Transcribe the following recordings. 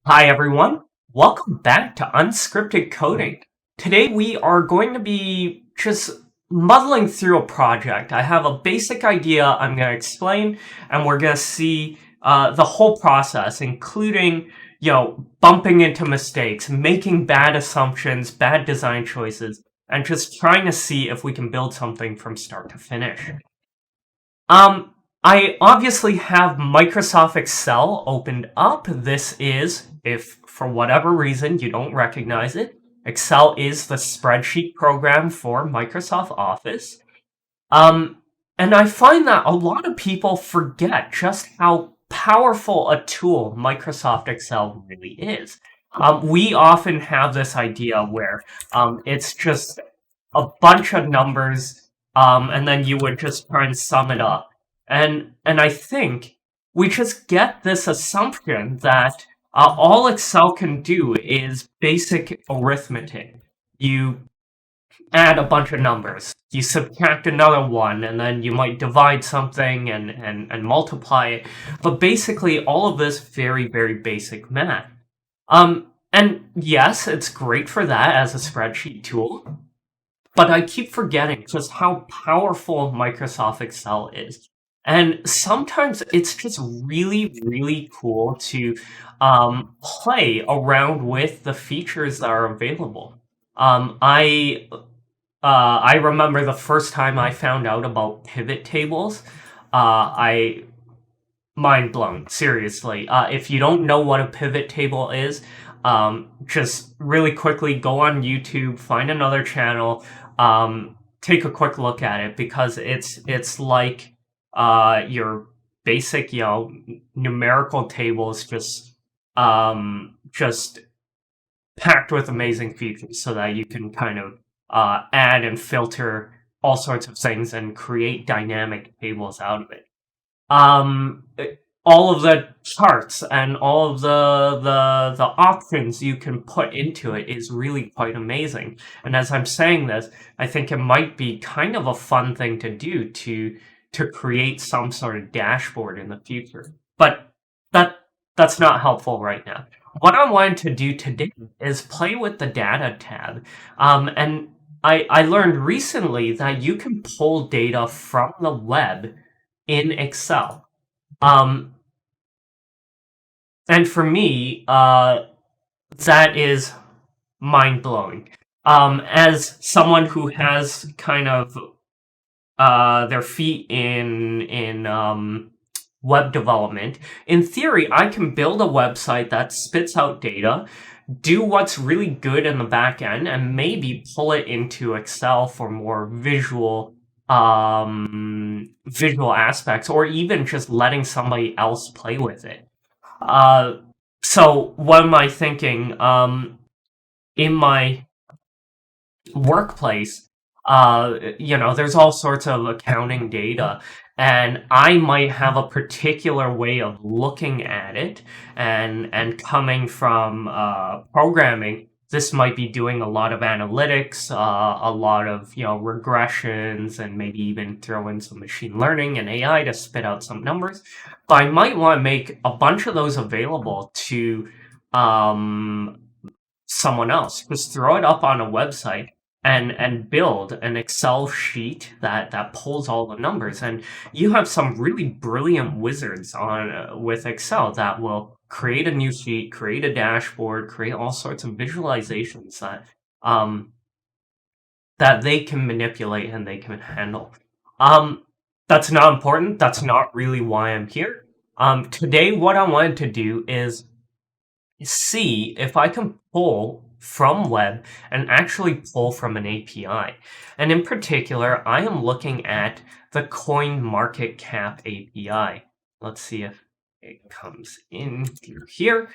Hi everyone, welcome back to Unscripted Coding. Today we are going to be just muddling through a project. I have a basic idea I'm going to explain, and we're going to see the whole process, including, bumping into mistakes, making bad assumptions, bad design choices, and just trying to see if we can build something from start to finish. I obviously have Microsoft Excel opened up. This is, if for whatever reason you don't recognize it, Excel is the spreadsheet program for Microsoft Office. Um, and I find that a lot of people forget just how powerful a tool Microsoft Excel really is. We often have this idea where it's just a bunch of numbers, and then you would just try and sum it up. And I think we just get this assumption that all Excel can do is basic arithmetic. You add a bunch of numbers, you subtract another one, and then you might divide something and multiply it. But basically, all of this very, very basic math. And yes, it's great for that as a spreadsheet tool, but I keep forgetting just how powerful Microsoft Excel is. And sometimes it's just really, really cool to play around with the features that are available. I remember the first time I found out about pivot tables. I mind blown, seriously. If you don't know what a pivot table is, just really quickly go on YouTube, find another channel, take a quick look at it, because it's like your basic, numerical tables, just packed with amazing features so that you can kind of add and filter all sorts of things and create dynamic tables out of it. um all of the charts and all of the options you can put into it is really quite amazing. And as I'm saying this, I think it might be kind of a fun thing to do to create some sort of dashboard in the future. But that that's not helpful right now. What I wanted to do today is play with the data tab. And I learned recently that you can pull data from the web in Excel. Um, and for me, that is mind blowing. As someone who has kind of their feet in web development, in theory, I can build a website that spits out data, do what's really good in the back end, and maybe pull it into Excel for more visual aspects, or even just letting somebody else play with it. Uh, so what am I thinking? In my workplace, there's all sorts of accounting data, and I might have a particular way of looking at it, and coming from programming, this might be doing a lot of analytics, a lot of regressions, and maybe even throw in some machine learning and AI to spit out some numbers. But I might want to make a bunch of those available to um, someone else. Just throw it up on a website and build an Excel sheet that pulls all the numbers, and you have some really brilliant wizards on with Excel that will create a new sheet, create a dashboard, create all sorts of visualizations um that they can manipulate and they can handle. Um, that's not important. That's not really why I'm here. Today, what I wanted to do is see if I can pull from web and actually pull from an API. And in particular, I am looking at the CoinMarketCap API. Let's see if it comes in through here.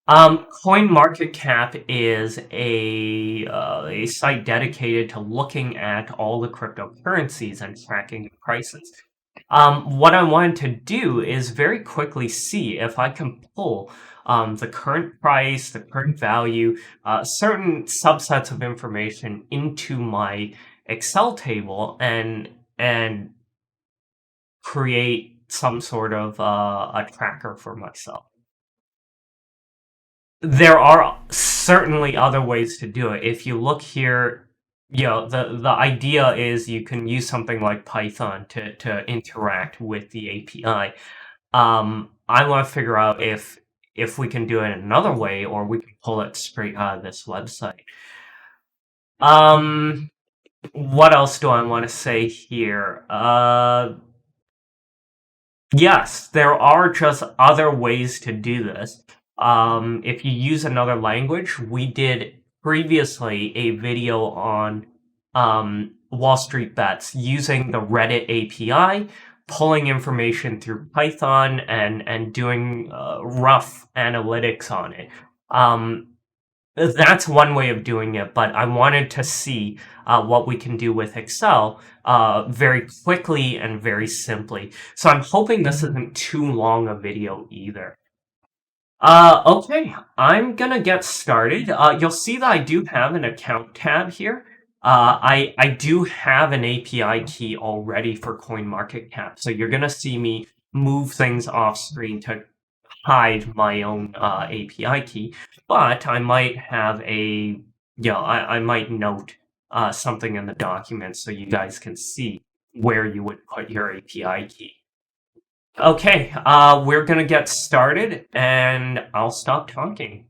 CoinMarketCap is a site dedicated to looking at all the cryptocurrencies and tracking the prices. What I wanted to do is very quickly see if I can pull the current price, the current value, certain subsets of information into my Excel table, and create some sort of a tracker for myself. there are certainly other ways to do it. If you look here, the idea is you can use something like Python to interact with the API. I want to figure out if we can do it another way, or we can pull it straight out of this website. What else do I want to say here? Yes, there are just other ways to do this. If you use another language, we did previously a video on Wall Street bets using the Reddit API, pulling information through Python and doing rough analytics on it. That's one way of doing it, but I wanted to see what we can do with Excel very quickly and very simply. So I'm hoping this isn't too long a video either. Okay, I'm gonna get started. You'll see that I do have an account tab here. I do have an API key already for CoinMarketCap, so you're gonna see me move things off screen to hide my own API key, but I might have I might note something in the document so you guys can see where you would put your API key. Okay, we're gonna get started and I'll stop talking.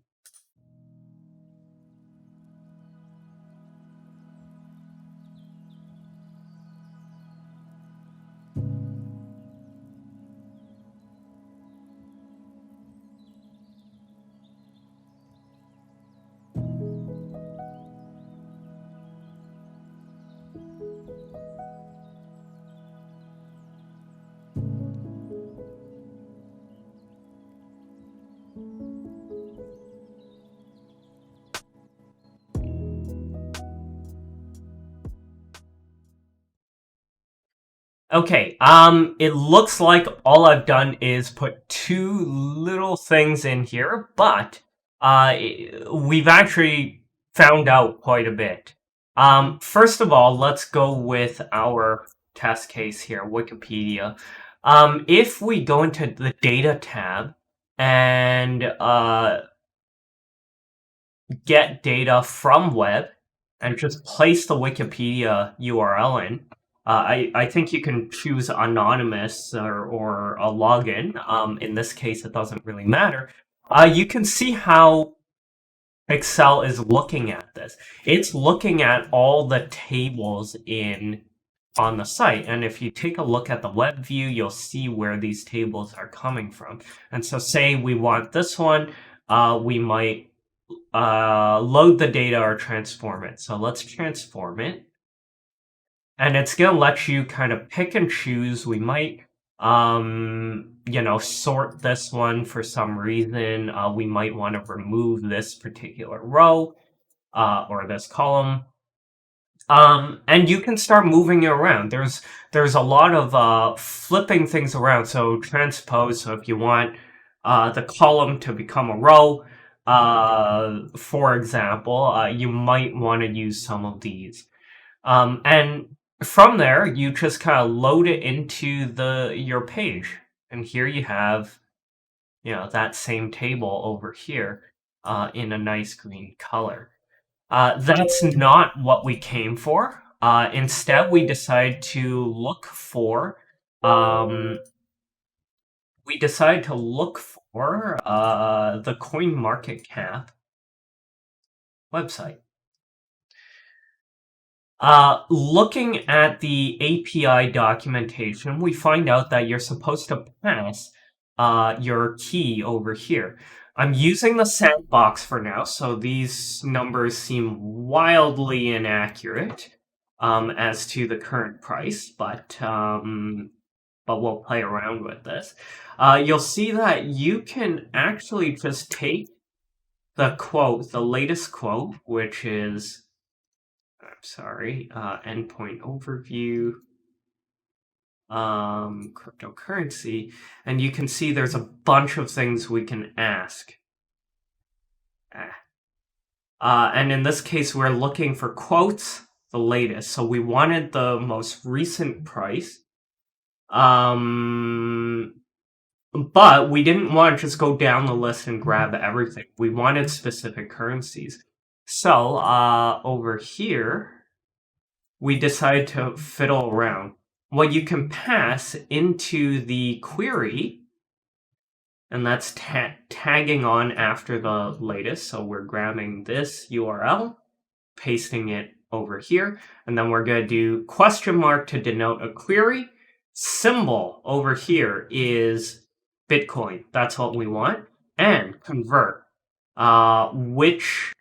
Okay, it looks like all I've done is put two little things in here, but we've actually found out quite a bit. First of all, let's go with our test case here, Wikipedia. If we go into the data tab and get data from web and just place the Wikipedia URL in, I think you can choose anonymous or a login. In this case, it doesn't really matter. You can see how Excel is looking at this. It's looking at all the tables on the site. And if you take a look at the web view, you'll see where these tables are coming from. And so say we want this one, we might load the data or transform it. So let's transform it. And it's going to let you kind of pick and choose. We might, sort this one for some reason. We might want to remove this particular row or this column. And you can start moving it around. There's a lot of flipping things around. So transpose. So if you want the column to become a row, for example, you might want to use some of these. And from there, you just kind of load it into your page. And here you have, that same table over here in a nice green color. That's not what we came for. Instead, we decided to look for the CoinMarketCap website. Looking at the API documentation, we find out that you're supposed to pass your key over here. I'm using the sandbox for now, so these numbers seem wildly inaccurate as to the current price, but we'll play around with this. You'll see that you can actually just take the latest quote, which is endpoint overview, cryptocurrency, and you can see there's a bunch of things we can ask. And in this case, we're looking for quotes, the latest. So we wanted the most recent price. But we didn't want to just go down the list and grab everything. We wanted specific currencies. So over here, we decided to fiddle around. What you can pass into the query, and that's tagging on after the latest. So we're grabbing this URL, pasting it over here, and then we're going to do question mark to denote a query. Symbol over here is Bitcoin. That's what we want. And convert. Which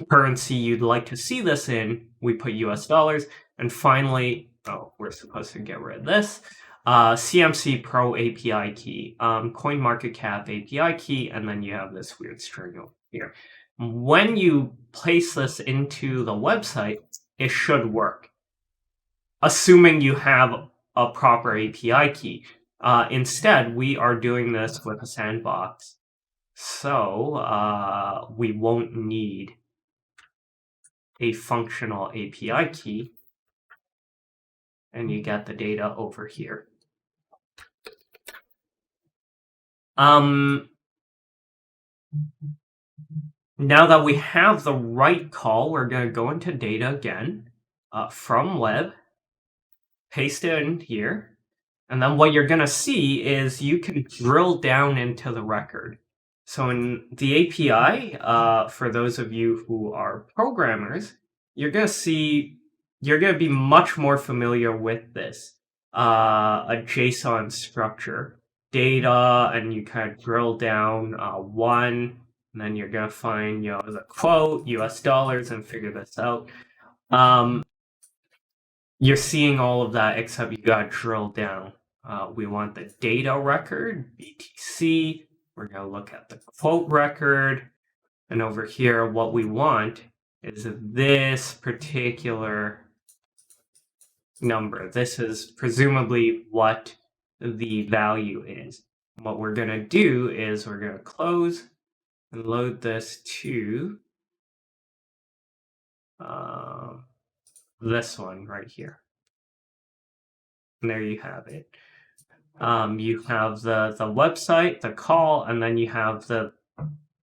currency you'd like to see this in, we put US dollars. And finally, we're supposed to get rid of this. CMC Pro API key, CoinMarketCap API key, and then you have this weird string over here. When you place this into the website, it should work, assuming you have a proper API key. Instead, we are doing this with a sandbox, so we won't need a functional API key, and you get the data over here. Now that we have the right call, we're going to go into data again, from web, paste it in here, and then what you're going to see is you can drill down into the record. So in the API, for those of you who are programmers, you're going to be much more familiar with this. A JSON structure, data, and you kind of drill down one, and then you're going to find, the quote, US dollars, and figure this out. You're seeing all of that, except you got to drill down. We want the data record, BTC. We're going to look at the quote record. And over here, what we want is this particular number. This is presumably what the value is. What we're going to do is we're going to close and load this to this one right here. And there you have it. You have the website, the call, and then you have the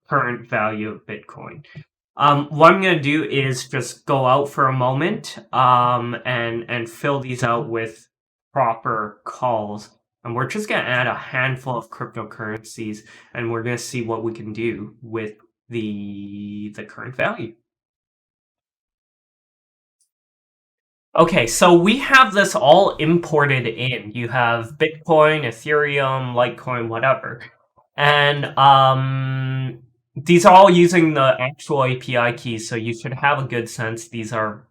current value of Bitcoin. What I'm going to do is just go out for a moment and fill these out with proper calls. And we're just going to add a handful of cryptocurrencies, and we're going to see what we can do with the current value. Okay, so we have this all imported in. You have Bitcoin, Ethereum, Litecoin, whatever. And these are all using the actual API keys, so you should have a good sense these are,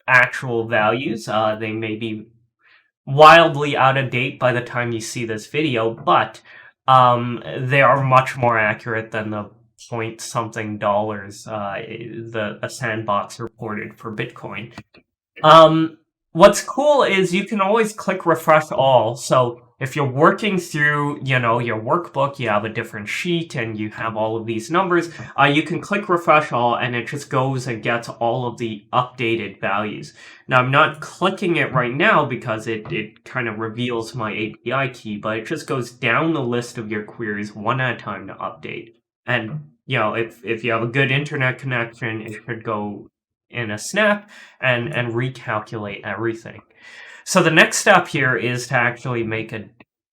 actual values. They may be wildly out of date by the time you see this video, but they are much more accurate than the point something dollars a sandbox reported for Bitcoin. What's cool is you can always click refresh all. So if you're working through, your workbook, you have a different sheet and you have all of these numbers, you can click refresh all and it just goes and gets all of the updated values. Now, I'm not clicking it right now because it kind of reveals my API key, but it just goes down the list of your queries one at a time to update. And, if you have a good internet connection, it should go in a snap and recalculate everything. So the next step here is to actually make a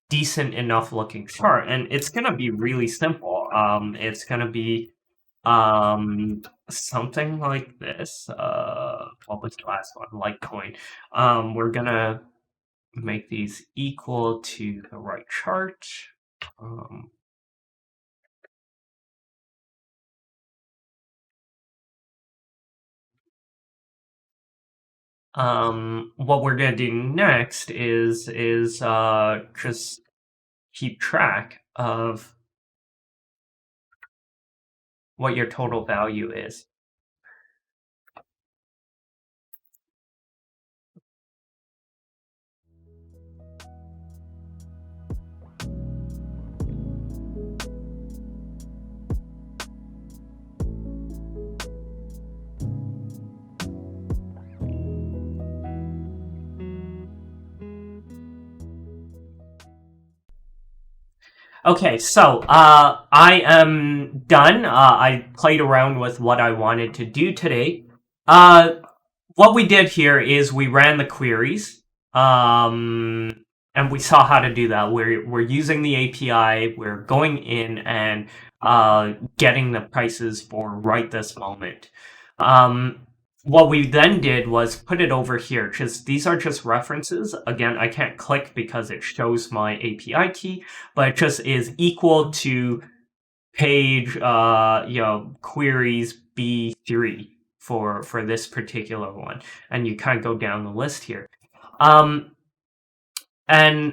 decent enough looking chart, and it's going to be really simple. It's going to be something like this. What was the last one? Litecoin. We're going to make these equal to the right chart. What we're gonna do next is just keep track of what your total value is. Okay, so I am done. I played around with what I wanted to do today. Uh, what we did here is we ran the queries, and we saw how to do that. We're using the API. We're going in and getting the prices for right this moment. Um, what we then did was put it over here because these are just references. Again, I can't click because it shows my API key, but it just is equal to page queries B3 for this particular one, and you kind of go down the list here. And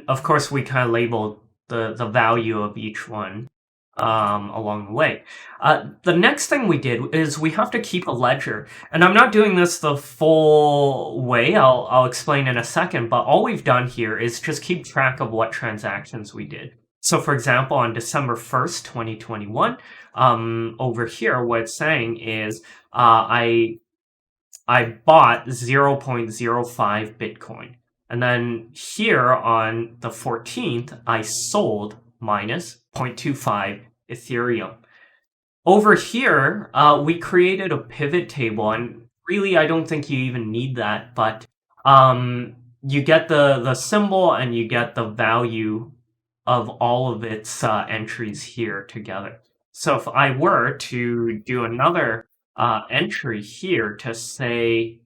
of course we kind of labeled the value of each one along the way. The next thing we did is we have to keep a ledger, and I'm not doing this the full way. I'll explain in a second, but all we've done here is just keep track of what transactions we did. So for example, on December 1st, 2021, over here, what it's saying is I bought 0.05 Bitcoin. And then here on the 14th, I sold minus 0.25 Ethereum. Over here, we created a pivot table, and really, I don't think you even need that, but you get the symbol and you get the value of all of its entries here together. So if I were to do another entry here to say,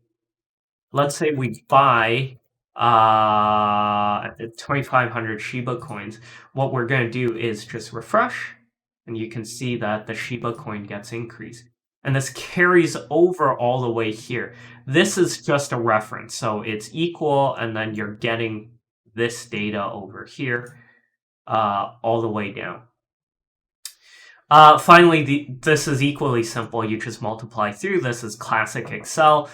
let's say we buy 2,500 Shiba coins, what we're going to do is just refresh, and you can see that the Shiba coin gets increased. And this carries over all the way here. This is just a reference, so it's equal, and then you're getting this data over here all the way down. Finally, this is equally simple. You just multiply through. This is classic Excel.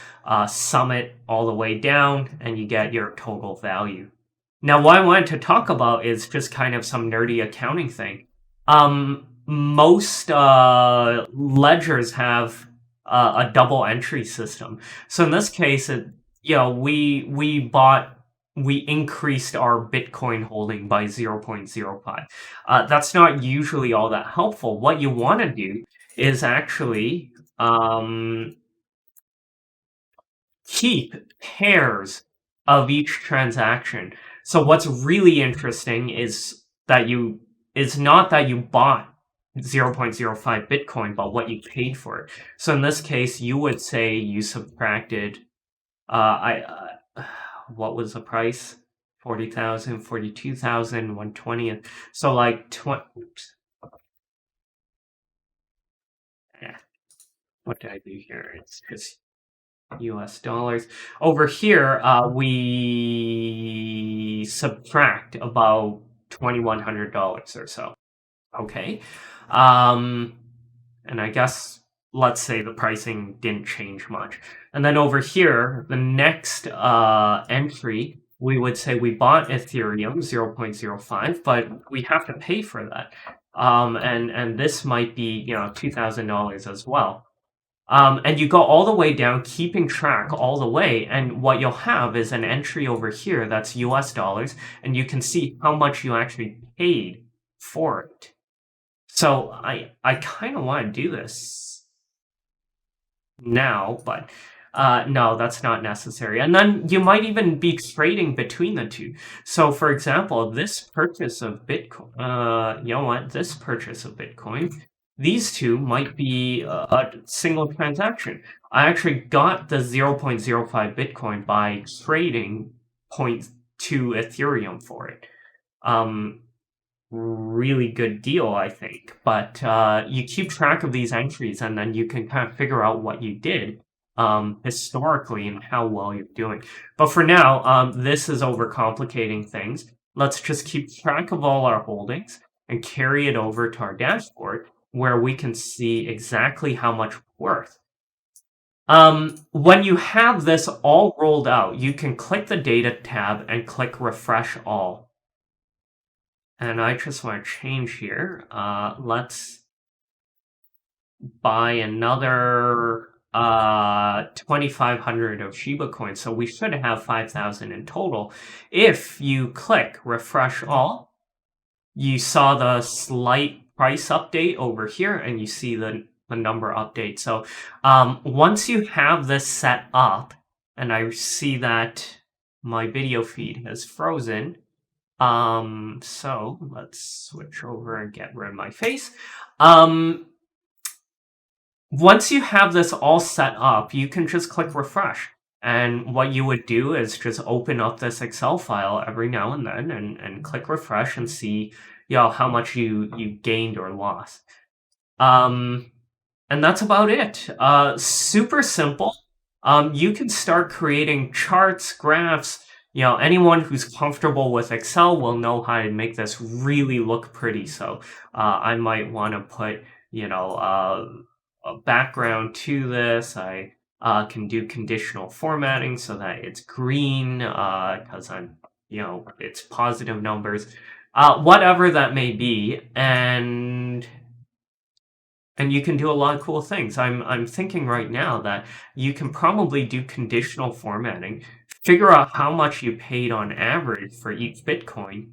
Sum it all the way down, and you get your total value. Now, what I wanted to talk about is just kind of some nerdy accounting thing. Most ledgers have a double entry system. So in this case, we increased our Bitcoin holding by 0.05. That's not usually all that helpful. What you want to do is actually keep pairs of each transaction. So what's really interesting is not that you bought 0.05 Bitcoin, but what you paid for it. So in this case, you would say you subtracted what was the price? 40,000, 42,000, 120. So like oops. What did I do here? It's just US dollars. Over here, we subtract about $2,100 or so. Okay. And I guess let's say the pricing didn't change much. And then over here, the next entry, we would say we bought Ethereum 0.05, but we have to pay for that. And this might be, $2,000 as well. And you go all the way down, keeping track all the way. And what you'll have is an entry over here that's US dollars, and you can see how much you actually paid for it. So I kind of want to do this now, but no, that's not necessary. And then you might even be trading between the two. So for example, this purchase of Bitcoin, this purchase of Bitcoin, these two might be a single transaction. I actually got the 0.05 Bitcoin by trading 0.2 Ethereum for it. Really good deal, I think. But you keep track of these entries, and then you can kind of figure out what you did historically and how well you're doing. But for now, this is overcomplicating things. Let's just keep track of all our holdings and carry it over to our dashboard, where we can see exactly how much we're worth. When you have this all rolled out, you can click the Data tab and click Refresh All. And I just want to change here. Let's buy another 2,500 of Shiba coins. So we should have 5,000 in total. If you click Refresh All, you saw the slight price update over here, and you see the number update. So once you have this set up, and I see that my video feed has frozen, so let's switch over and get rid of my face. Once you have this all set up, you can just click refresh. And what you would do is just open up this Excel file every now and then and click refresh and see, how much you gained or lost. And that's about it. Super simple. You can start creating charts, graphs. Anyone who's comfortable with Excel will know how to make this really look pretty. So I might want to put, a background to this. I can do conditional formatting so that it's green because it's positive numbers. Whatever that may be, and you can do a lot of cool things. I'm thinking right now that you can probably do conditional formatting, figure out how much you paid on average for each Bitcoin,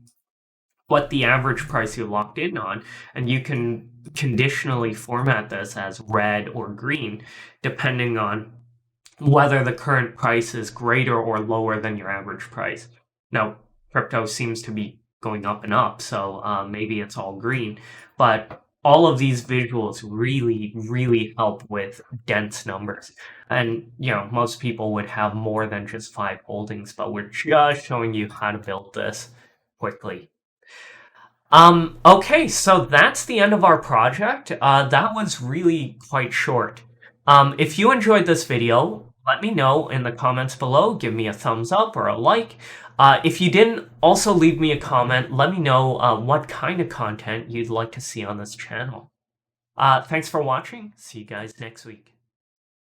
what the average price you locked in on, and you can conditionally format this as red or green, depending on whether the current price is greater or lower than your average price. Now, crypto seems to be going up and up, so maybe it's all green, but all of these visuals really, really help with dense numbers. And, most people would have more than just 5 holdings, but we're just showing you how to build this quickly. Okay, so that's the end of our project. That was really quite short. If you enjoyed this video, let me know in the comments below. Give me a thumbs up or a like. If you didn't, also leave me a comment. Let me know what kind of content you'd like to see on this channel. Thanks for watching. See you guys next week.